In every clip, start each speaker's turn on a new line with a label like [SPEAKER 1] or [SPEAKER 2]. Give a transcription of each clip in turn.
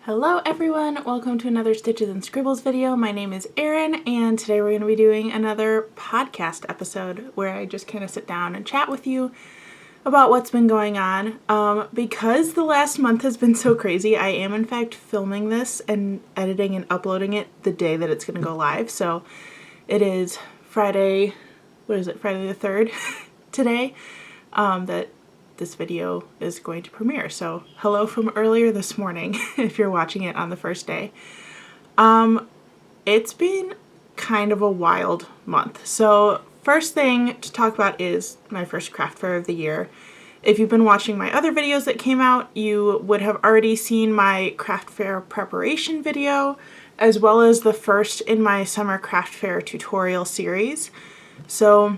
[SPEAKER 1] Hello everyone, welcome to another Stitches and Scribbles video. My name is Erin and today we're going to be doing another podcast episode where I just kind of sit down and chat with you about what's been going on. Because the last month has been so crazy, I am in fact filming this and editing and uploading it the day that it's going to go live. So it is Friday, Friday the 3rd today that this video is going to premiere. So hello from earlier this morning if you're watching it on the first day. It's been kind of a wild month. So first thing to talk about is my first craft fair of the year. If you've been watching my other videos that came out, you would have already seen my craft fair preparation video, as well as the first in my summer craft fair tutorial series. So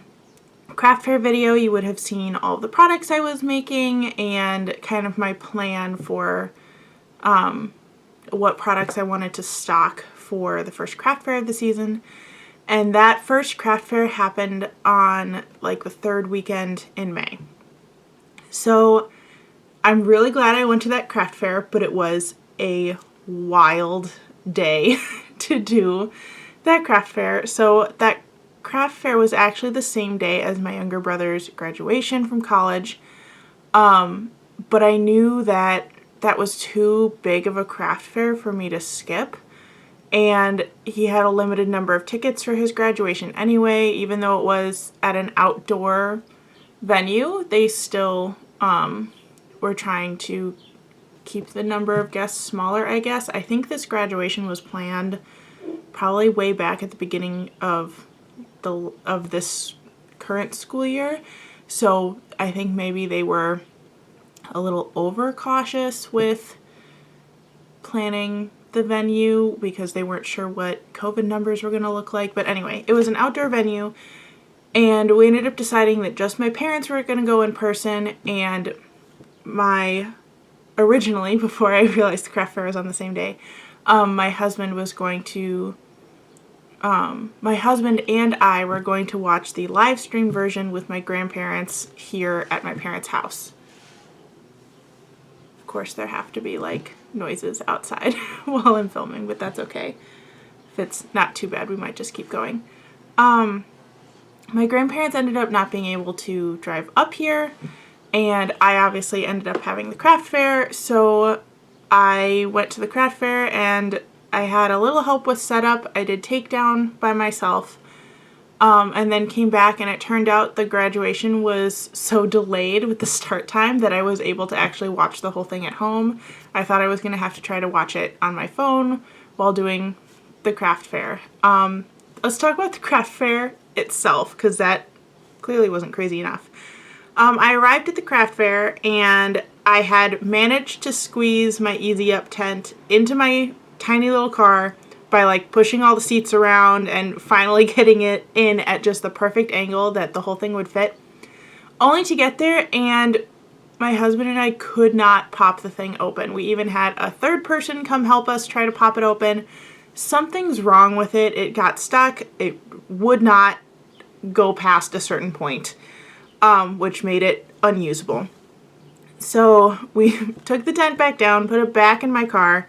[SPEAKER 1] craft fair video, you would have seen all the products I was making and kind of my plan for what products I wanted to stock for the first craft fair of the season. And that first craft fair happened on like the third weekend in May. So I'm really glad I went to that craft fair, but it was a wild day to do that craft fair. So that craft fair was actually the same day as my younger brother's graduation from college, but I knew that that was too big of a craft fair for me to skip, and he had a limited number of tickets for his graduation anyway. Even though it was at an outdoor venue, they still were trying to keep the number of guests smaller, I guess. I think this graduation was planned probably way back at the beginning of this current school year, so I think maybe they were a little overcautious with planning the venue because they weren't sure what COVID numbers were going to look like. But anyway, it was an outdoor venue, and we ended up deciding that just my parents were going to go in person, and originally, before I realized the craft fair was on the same day, my husband and I were going to watch the live stream version with my grandparents here at my parents' house. Of course, there have to be like noises outside while I'm filming, but that's okay. If it's not too bad, we might just keep going. My grandparents ended up not being able to drive up here, and I obviously ended up having the craft fair, so I went to the craft fair and I had a little help with setup. I did takedown by myself, and then came back, and it turned out the graduation was so delayed with the start time that I was able to actually watch the whole thing at home. I thought I was going to have to try to watch it on my phone while doing the craft fair. Let's talk about the craft fair itself, because that clearly wasn't crazy enough. I arrived at the craft fair, and I had managed to squeeze my Easy Up tent into my tiny little car by like pushing all the seats around and finally getting it in at just the perfect angle that the whole thing would fit, only to get there and my husband and I could not pop the thing open. We even had a third person come help us try to pop it open. Something's wrong with it. It got stuck. It would not go past a certain point, which made it unusable. So we took the tent back down, put it back in my car,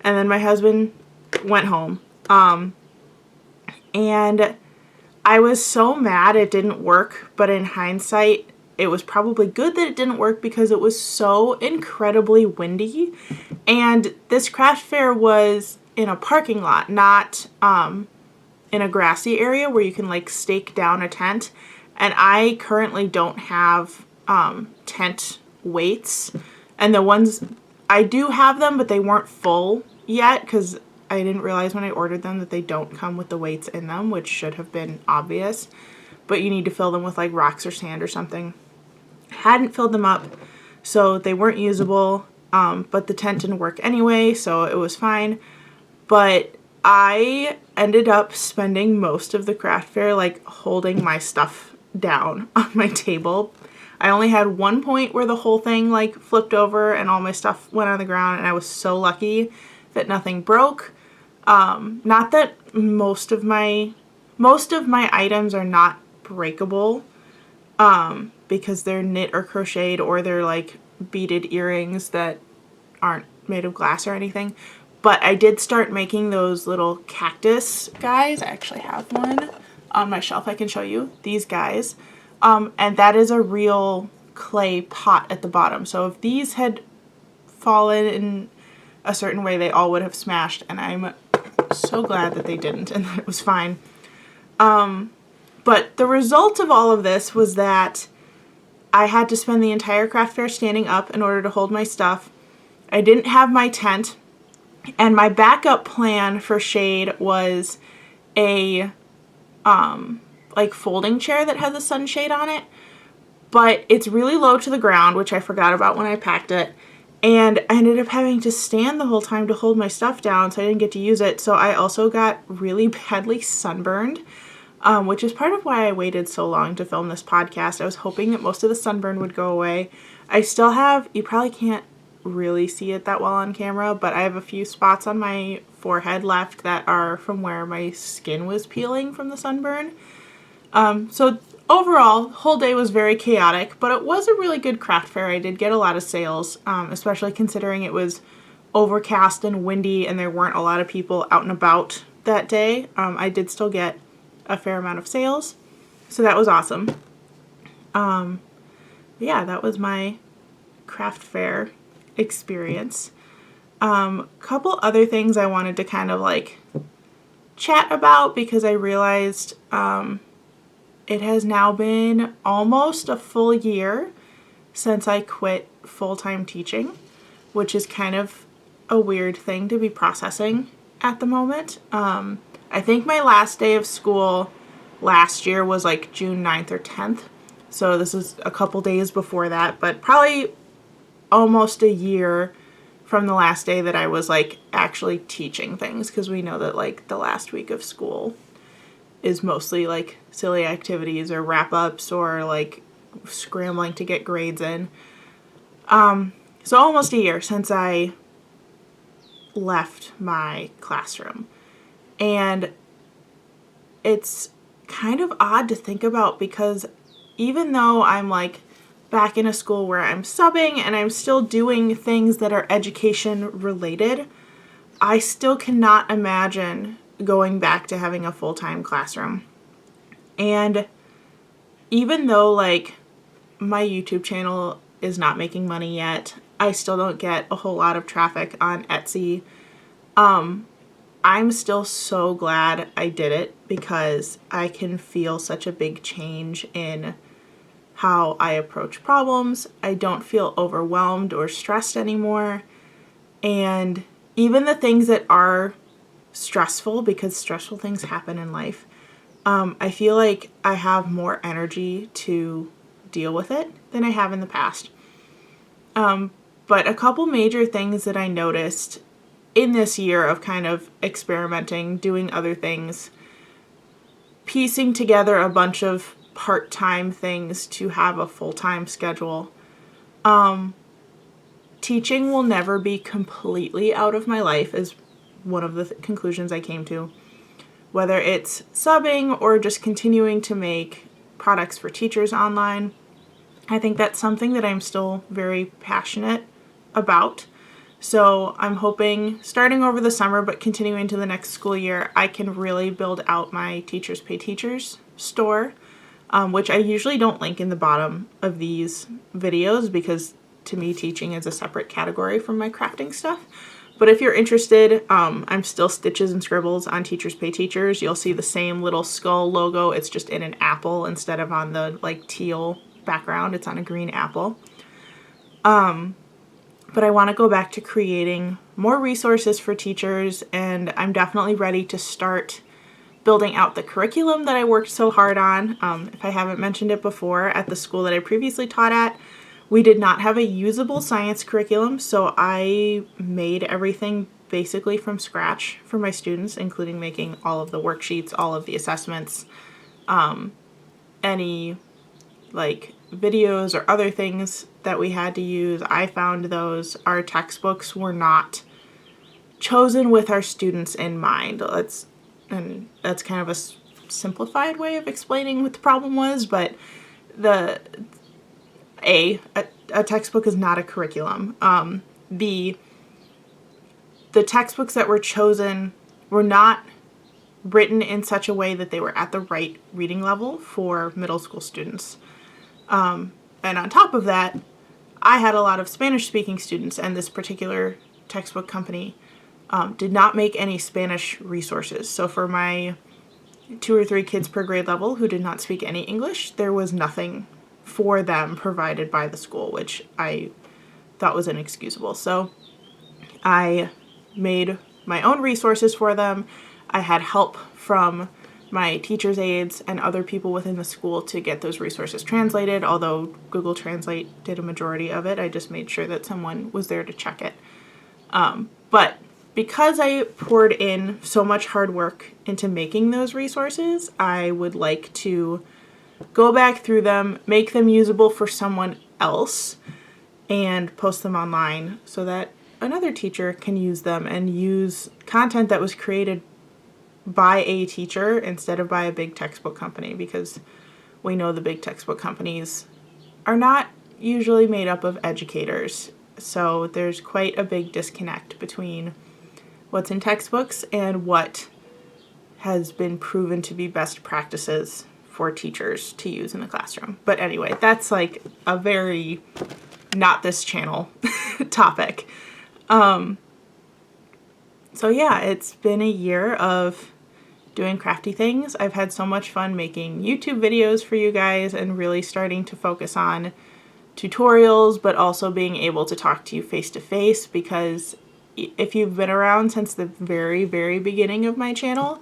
[SPEAKER 1] and then my husband went home. And I was so mad it didn't work, but in hindsight, it was probably good that it didn't work because it was so incredibly windy. And this craft fair was in a parking lot, not in a grassy area where you can like stake down a tent. And I currently don't have tent weights. And the ones I do have them, but they weren't full yet because I didn't realize when I ordered them that they don't come with the weights in them, which should have been obvious, but you need to fill them with like rocks or sand or something. Hadn't filled them up, so they weren't usable, but the tent didn't work anyway, so it was fine. But I ended up spending most of the craft fair like holding my stuff down on my table. I only had one point where the whole thing like flipped over and all my stuff went on the ground, and I was so lucky that nothing broke. Not that most of my items are not breakable, because they're knit or crocheted, or they're like beaded earrings that aren't made of glass or anything. But I did start making those little cactus guys. I actually have one on my shelf I can show you. These guys. And that is a real clay pot at the bottom. So if these had fallen in a certain way, they all would have smashed. And I'm so glad that they didn't and that it was fine. But the result of all of this was that I had to spend the entire craft fair standing up in order to hold my stuff. I didn't have my tent. And my backup plan for shade was a like folding chair that has a sunshade on it, but it's really low to the ground, which I forgot about when I packed it, and I ended up having to stand the whole time to hold my stuff down, so I didn't get to use it. So I also got really badly sunburned, which is part of why I waited so long to film this podcast. I was hoping that most of the sunburn would go away. I still have, you probably can't really see it that well on camera, but I have a few spots on my forehead left that are from where my skin was peeling from the sunburn. So overall, the whole day was very chaotic, but it was a really good craft fair. I did get a lot of sales, especially considering it was overcast and windy and there weren't a lot of people out and about that day. I did still get a fair amount of sales, so that was awesome. Yeah, that was my craft fair experience. Couple other things I wanted to kind of like chat about because I realized it has now been almost a full year since I quit full-time teaching, which is kind of a weird thing to be processing at the moment. I think my last day of school last year was like June 9th or 10th. So this is a couple days before that, but probably almost a year from the last day that I was like actually teaching things, because we know that like the last week of school is mostly like silly activities or wrap-ups or like scrambling to get grades in. So almost a year since I left my classroom. And it's kind of odd to think about because even though I'm like back in a school where I'm subbing and I'm still doing things that are education related, I still cannot imagine going back to having a full-time classroom. And even though like my YouTube channel is not making money yet, I still don't get a whole lot of traffic on Etsy. I'm still so glad I did it because I can feel such a big change in how I approach problems. I don't feel overwhelmed or stressed anymore. And even the things that are stressful, because stressful things happen in life, I feel like I have more energy to deal with it than I have in the past. But a couple major things that I noticed in this year of kind of experimenting, doing other things, piecing together a bunch of part-time things to have a full-time schedule. Teaching will never be completely out of my life is one of the conclusions I came to. Whether it's subbing or just continuing to make products for teachers online, I think that's something that I'm still very passionate about. So I'm hoping starting over the summer but continuing to the next school year, I can really build out my Teachers Pay Teachers store, which I usually don't link in the bottom of these videos because to me teaching is a separate category from my crafting stuff. But if you're interested, I'm still Stitches and Scribbles on Teachers Pay Teachers. You'll see the same little skull logo. It's just in an apple instead of on the like teal background. It's on a green apple. But I want to go back to creating more resources for teachers, and I'm definitely ready to start building out the curriculum that I worked so hard on. If I haven't mentioned it before, at the school that I previously taught at, we did not have a usable science curriculum, so I made everything basically from scratch for my students, including making all of the worksheets, all of the assessments, any like videos or other things that we had to use. I found those. Our textbooks were not chosen with our students in mind. That's kind of a simplified way of explaining what the problem was, but a textbook is not a curriculum. B, the textbooks that were chosen were not written in such a way that they were at the right reading level for middle school students. And on top of that, I had a lot of Spanish-speaking students, and this particular textbook company did not make any Spanish resources. So for my 2 or 3 kids per grade level who did not speak any English, there was nothing for them provided by the school, which I thought was inexcusable. So I made my own resources for them. I had help from my teacher's aides and other people within the school to get those resources translated, although Google Translate did a majority of it. I just made sure that someone was there to check it. But because I poured in so much hard work into making those resources, I would like to go back through them, make them usable for someone else, and post them online so that another teacher can use them and use content that was created by a teacher instead of by a big textbook company, because we know the big textbook companies are not usually made up of educators. So there's quite a big disconnect between what's in textbooks and what has been proven to be best practices for teachers to use in the classroom. But anyway, that's like a very not this channel topic. So yeah, it's been a year of doing crafty things. I've had so much fun making YouTube videos for you guys and really starting to focus on tutorials, but also being able to talk to you face to face, because if you've been around since the very, very beginning of my channel,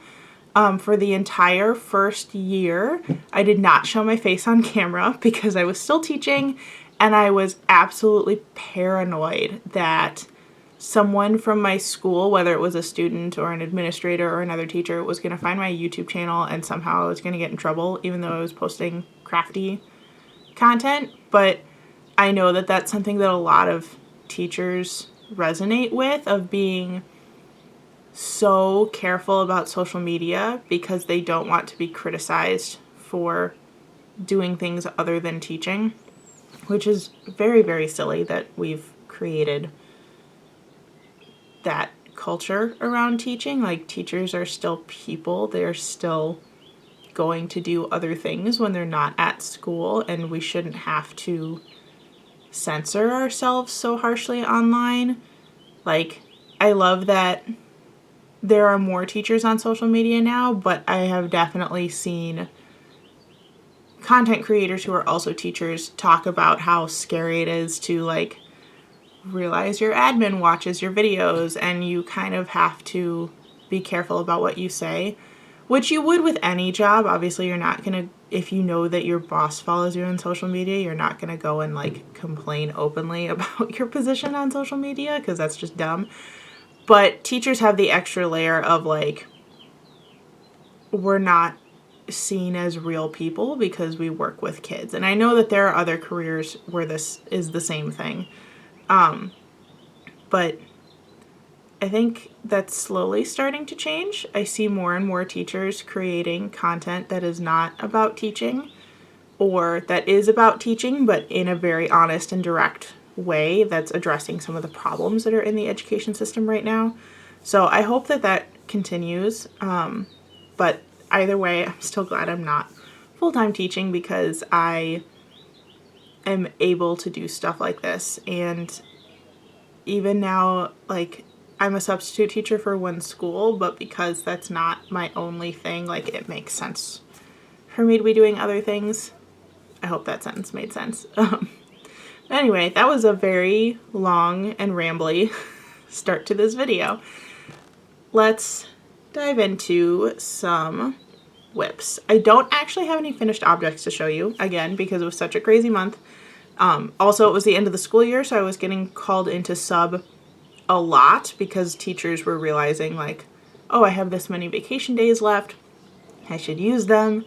[SPEAKER 1] for the entire first year, I did not show my face on camera because I was still teaching, and I was absolutely paranoid that someone from my school, whether it was a student or an administrator or another teacher, was going to find my YouTube channel and somehow I was going to get in trouble, even though I was posting crafty content. But I know that that's something that a lot of teachers resonate with, of being so careful about social media because they don't want to be criticized for doing things other than teaching, which is very, very silly that we've created that culture around teaching. Like, teachers are still people. They're still going to do other things when they're not at school, and we shouldn't have to censor ourselves so harshly online. Like, I love that there are more teachers on social media now, but I have definitely seen content creators who are also teachers talk about how scary it is to, like, realize your admin watches your videos and you kind of have to be careful about what you say, which you would with any job. Obviously, you're not going to, if you know that your boss follows you on social media, you're not going to go and, like, complain openly about your position on social media, because that's just dumb. But teachers have the extra layer of, like, we're not seen as real people because we work with kids. And I know that there are other careers where this is the same thing. But I think that's slowly starting to change. I see more and more teachers creating content that is not about teaching, or that is about teaching, but in a very honest and direct way that's addressing some of the problems that are in the education system right now. So I hope that that continues. But either way, I'm still glad I'm not full-time teaching, because I am able to do stuff like this. And even now, like, I'm a substitute teacher for one school, but because that's not my only thing, like, it makes sense for me to be doing other things. I hope that sentence made sense. Anyway, that was a very long and rambly start to this video. Let's dive into some whips. I don't actually have any finished objects to show you, again, because it was such a crazy month. Also, it was the end of the school year, so I was getting called into sub a lot because teachers were realizing, like, oh, I have this many vacation days left, I should use them.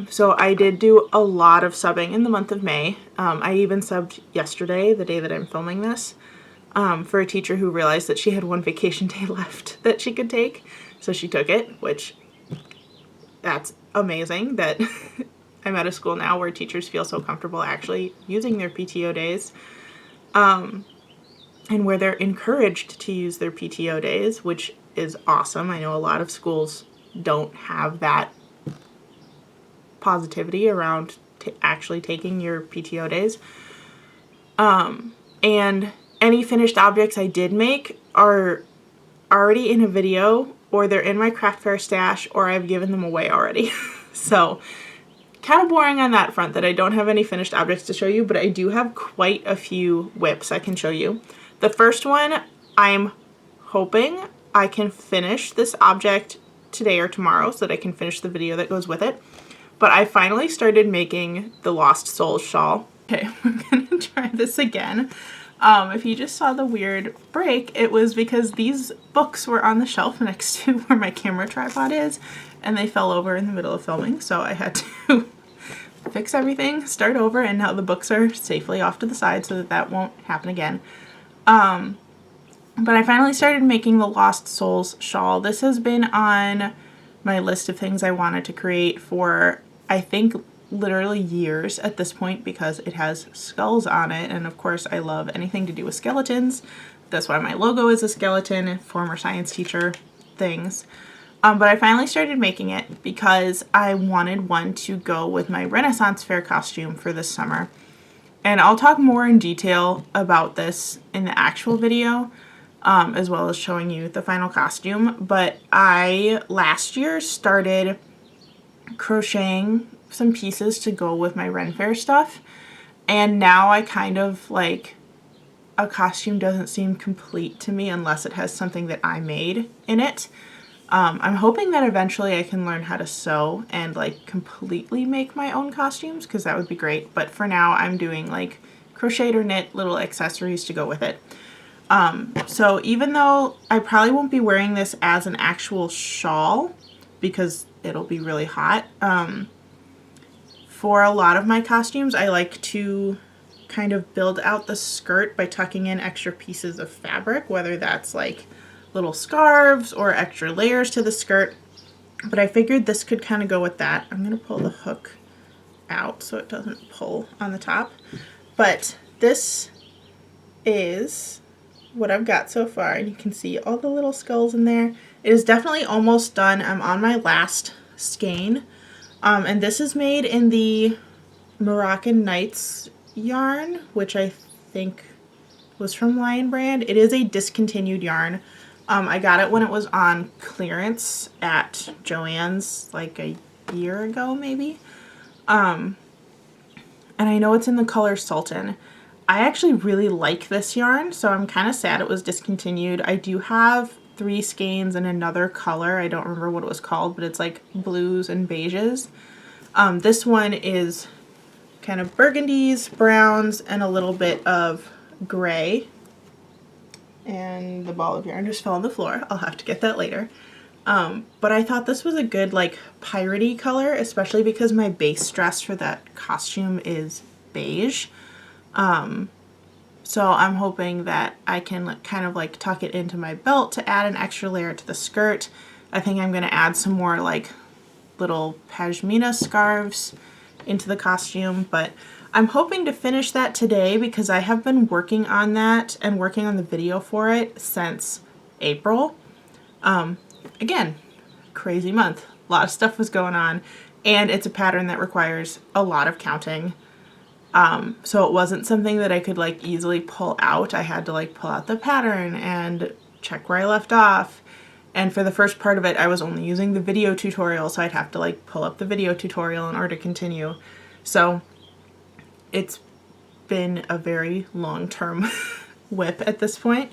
[SPEAKER 1] So I did do a lot of subbing in the month of May. I even subbed yesterday, the day that I'm filming this, for a teacher who realized that she had one vacation day left that she could take. So she took it, which, that's amazing that I'm at a school now where teachers feel so comfortable actually using their PTO days. and where they're encouraged to use their PTO days, which is awesome. I know a lot of schools don't have that positivity around actually taking your PTO days. And any finished objects I did make are already in a video, or they're in my craft fair stash, or I've given them away already. So kind of boring on that front that I don't have any finished objects to show you, but I do have quite a few whips I can show you. The first one, I'm hoping I can finish this object today or tomorrow so that I can finish the video that goes with it. But I finally started making the Lost Souls shawl. Okay, we're gonna try this again. If you just saw the weird break, it was because these books were on the shelf next to where my camera tripod is, and they fell over in the middle of filming, so I had to fix everything, start over, and now the books are safely off to the side so that that won't happen again. But I finally started making the Lost Souls shawl. This has been on my list of things I wanted to create for, I think, literally years at this point, because it has skulls on it, and of course I love anything to do with skeletons. That's why my logo is a skeleton, former science teacher things. But I finally started making it because I wanted one to go with my Renaissance Fair costume for this summer. And I'll talk more in detail about this in the actual video, as well as showing you the final costume. But I last year started crocheting some pieces to go with my Ren Fair stuff, and now I kind of like, a costume doesn't seem complete to me unless it has something that I made in it. I'm hoping that eventually I can learn how to sew and like completely make my own costumes, because that would be great. But for now I'm doing like crochet or knit little accessories to go with it. So even though I probably won't be wearing this as an actual shawl because it'll be really hot, for a lot of my costumes I like to kind of build out the skirt by tucking in extra pieces of fabric, whether that's like little scarves or extra layers to the skirt. But I figured this could kind of go with that. I'm going to pull the hook out so it doesn't pull on the top. But this is what I've got so far, and you can see all the little skulls in there. It is definitely almost done. I'm on my last skein, and this is made in the Moroccan Nights yarn, which I think was from Lion Brand. It is a discontinued yarn. I got it when it was on clearance at Joann's like a year ago maybe. And I know it's in the color Sultan. I actually really like this yarn, so I'm kind of sad it was discontinued. I do have 3 skeins in another color. I don't remember what it was called, but it's like blues and beiges. This one is kind of burgundies, browns, and a little bit of gray. And the ball of yarn just fell on the floor. I'll have to get that later. But I thought this was a good like piratey color, especially because my base dress for that costume is beige. So I'm hoping that I can kind of like tuck it into my belt to add an extra layer to the skirt. I think I'm going to add some more like little pashmina scarves into the costume, but I'm hoping to finish that today because I have been working on that and working on the video for it since April. Again, crazy month. A lot of stuff was going on, and it's a pattern that requires a lot of counting. So it wasn't something that I could like easily pull out. I had to like pull out the pattern and check where I left off. And for the first part of it, I was only using the video tutorial, so I'd have to like pull up the video tutorial in order to continue. So it's been a very long-term whip at this point.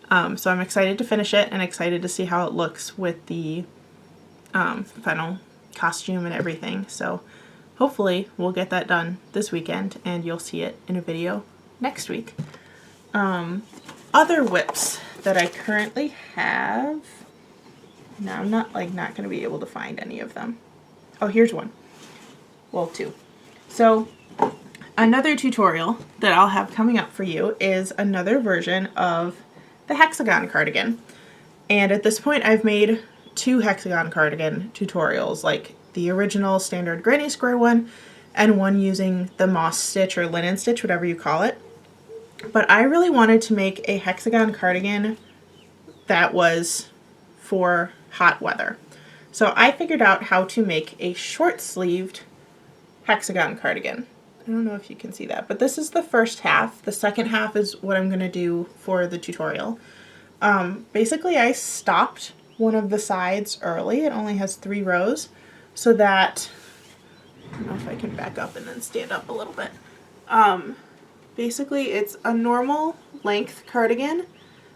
[SPEAKER 1] So I'm excited to finish it and excited to see how it looks with the final costume and everything. So hopefully we'll get that done this weekend and you'll see it in a video next week. Other whips that I currently have. Now I'm not going to be able to find any of them. Oh, here's one. Well, 2. So another tutorial that I'll have coming up for you is another version of the hexagon cardigan. And at this point I've made 2 hexagon cardigan tutorials, like the original standard granny square one and one using the moss stitch or linen stitch, whatever you call it. But I really wanted to make a hexagon cardigan that was for hot weather. So I figured out how to make a short-sleeved hexagon cardigan. I don't know if you can see that, but this is the first half. The second half is what I'm going to do for the tutorial. Basically, I stopped one of the sides early. It only has 3 rows, so that, I don't know if I can back up and then stand up a little bit. Basically, it's a normal length cardigan,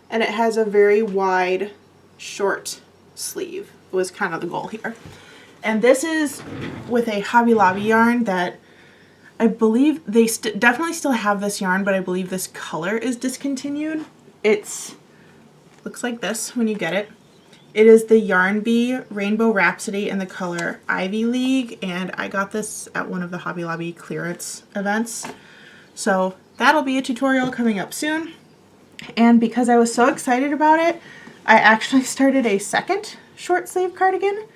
[SPEAKER 1] and it has a very wide, short sleeve, was kind of the goal here. And this is with a Hobby Lobby yarn that I believe they definitely still have this yarn, but I believe this color is discontinued. It's looks like this when you get it. It is the Yarn Bee Rainbow Rhapsody in the color Ivy League, and I got this at one of the Hobby Lobby clearance events. So that'll be a tutorial coming up soon. And because I was so excited about it, I actually started a second short sleeve cardigan.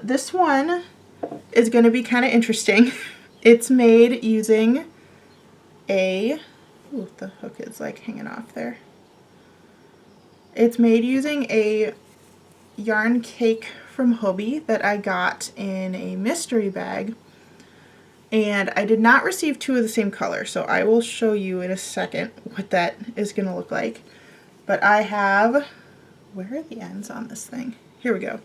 [SPEAKER 1] This one is going to be kind of interesting. It's made using a, ooh, the hook is like hanging off there. It's made using a yarn cake from Hobbii that I got in a mystery bag. And I did not receive 2 of the same color, so I will show you in a second what that is going to look like. But I have, where are the ends on this thing? Here we go.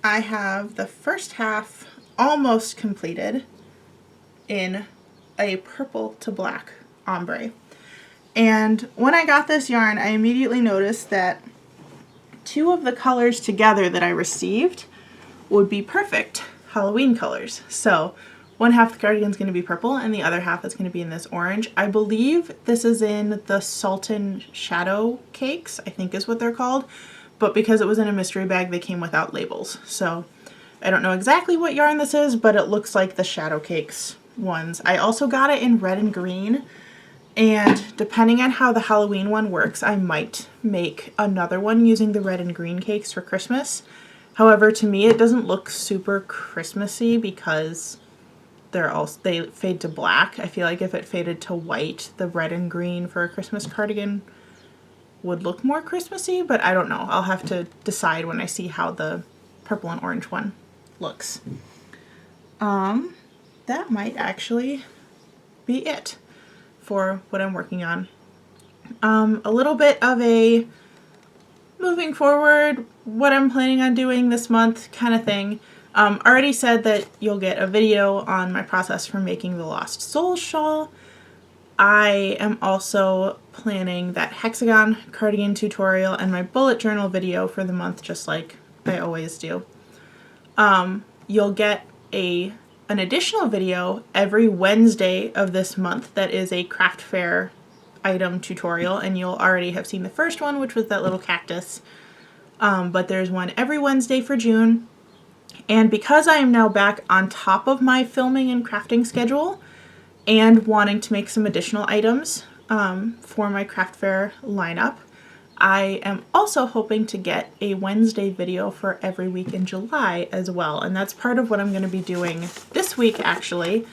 [SPEAKER 1] I have the first half almost completed in a purple to black ombre. And when I got this yarn, I immediately noticed that 2 of the colors together that I received would be perfect Halloween colors. So one half of the cardigan is going to be purple and the other half is going to be in this orange. I believe this is in the Sultan Shadow Cakes, I think is what they're called. But because it was in a mystery bag, they came without labels. So I don't know exactly what yarn this is, but it looks like the Shadow Cakes ones. I also got it in red and green. And depending on how the Halloween one works, I might make another one using the red and green cakes for Christmas. However, to me, it doesn't look super Christmassy because they fade to black. I feel like if it faded to white, the red and green for a Christmas cardigan would look more Christmassy, but I don't know. I'll have to decide when I see how the purple and orange one looks. That might actually be it for what I'm working on. A little bit of a moving forward, what I'm planning on doing this month kind of thing. Already said that you'll get a video on my process for making the Lost Souls shawl. I am also planning that hexagon cardigan tutorial and my bullet journal video for the month, just like I always do. You'll get an additional video every Wednesday of this month that is a craft fair item tutorial, and you'll already have seen the first one, which was that little cactus. But there's one every Wednesday for June. And because I am now back on top of my filming and crafting schedule and wanting to make some additional items for my craft fair lineup, I am also hoping to get a Wednesday video for every week in July as well. And that's part of what I'm going to be doing this week, actually,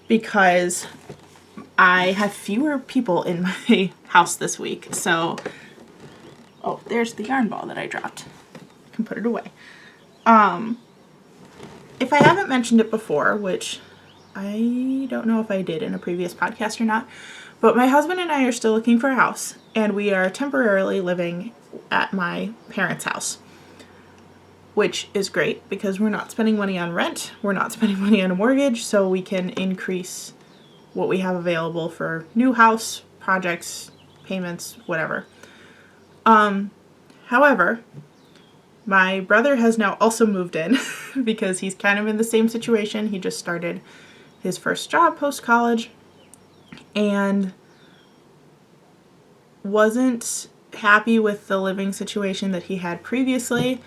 [SPEAKER 1] because I have fewer people in my house this week. So, oh, there's the yarn ball that I dropped. I can put it away. If I haven't mentioned it before, which I don't know if I did in a previous podcast or not, but my husband and I are still looking for a house, and we are temporarily living at my parents' house, which is great because we're not spending money on rent, we're not spending money on a mortgage, so we can increase what we have available for new house projects, payments, whatever. However, my brother has now also moved in because he's kind of in the same situation. He just started his first job post-college and wasn't happy with the living situation that he had previously.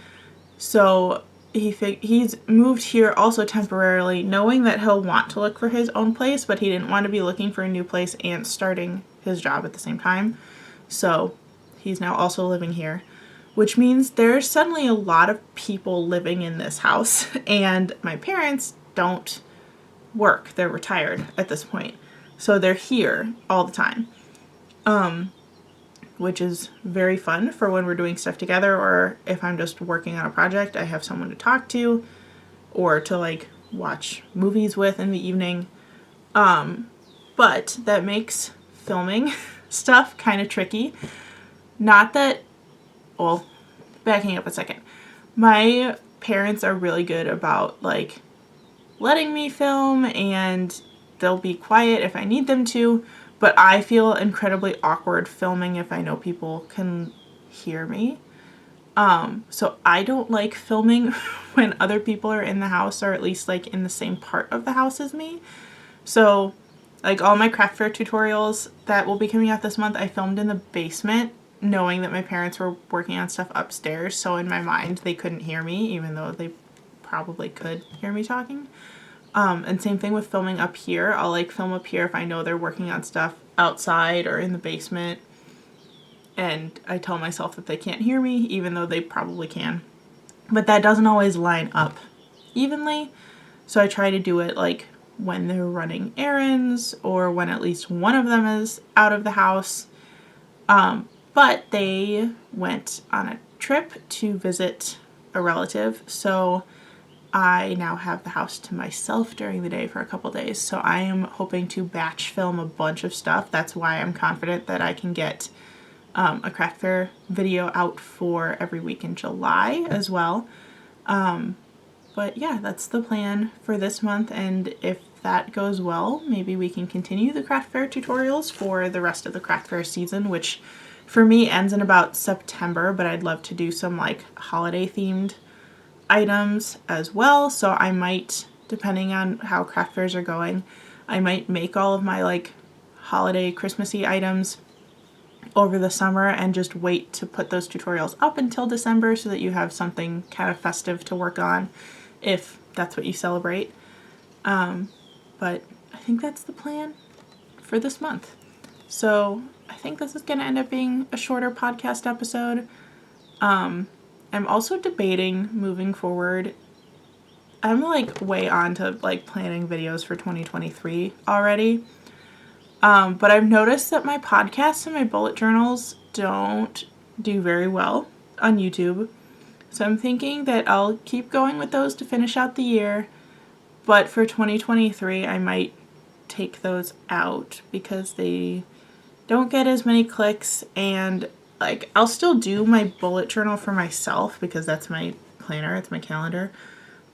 [SPEAKER 1] So he's moved here also temporarily, knowing that he'll want to look for his own place, but he didn't want to be looking for a new place and starting his job at the same time. So he's now also living here, which means there's suddenly a lot of people living in this house, and my parents don't work. They're retired at this point. So they're here all the time, which is very fun for when we're doing stuff together, or if I'm just working on a project, I have someone to talk to or to like watch movies with in the evening. But that makes filming stuff kind of tricky. Not that, well, backing up a second. My parents are really good about like letting me film, and they'll be quiet if I need them to, but I feel incredibly awkward filming if I know people can hear me. So I don't like filming when other people are in the house, or at least like in the same part of the house as me. So like all my craft fair tutorials that will be coming out this month, I filmed in the basement, knowing that my parents were working on stuff upstairs. So in my mind, they couldn't hear me, even though they probably could hear me talking. And same thing with filming up here. I'll like film up here if I know they're working on stuff outside or in the basement. And I tell myself that they can't hear me, even though they probably can. But that doesn't always line up evenly. So I try to do it like when they're running errands, or when at least one of them is out of the house. But they went on a trip to visit a relative, so I now have the house to myself during the day for a couple days. So I am hoping to batch film a bunch of stuff. That's why I'm confident that I can get a craft fair video out for every week in July as well. But yeah, that's the plan for this month, and if that goes well, maybe we can continue the craft fair tutorials for the rest of the craft fair season, which for me ends in about September, but I'd love to do some like holiday themed items as well. So I might, depending on how craft fairs are going, I might make all of my like holiday Christmassy items over the summer and just wait to put those tutorials up until December so that you have something kind of festive to work on if that's what you celebrate. But I think that's the plan for this month. So I think this is going to end up being a shorter podcast episode. I'm also debating moving forward. I'm like way on to like planning videos for 2023 already. But I've noticed that my podcasts and my bullet journals don't do very well on YouTube. So I'm thinking that I'll keep going with those to finish out the year. But for 2023, I might take those out because they don't get as many clicks, and like I'll still do my bullet journal for myself because that's my planner, it's my calendar.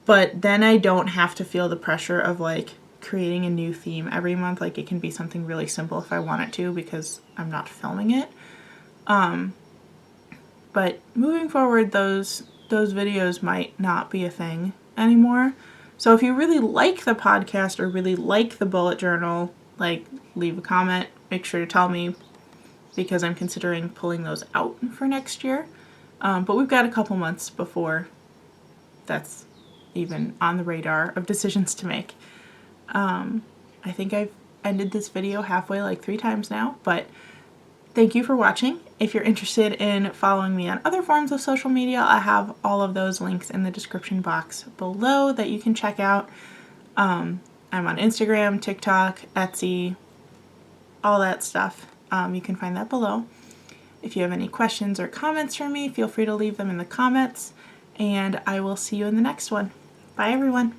[SPEAKER 1] But then I don't have to feel the pressure of like creating a new theme every month. Like it can be something really simple if I want it to because I'm not filming it. But moving forward, those videos might not be a thing anymore. So if you really like the podcast or really like the bullet journal, like leave a comment, make sure to tell me, because I'm considering pulling those out for next year. But we've got a couple months before that's even on the radar of decisions to make. I think I've ended this video halfway like 3 times now, but thank you for watching. If you're interested in following me on other forms of social media, I have all of those links in the description box below that you can check out. I'm on Instagram, TikTok, Etsy, all that stuff. You can find that below. If you have any questions or comments for me, feel free to leave them in the comments, and I will see you in the next one. Bye, everyone.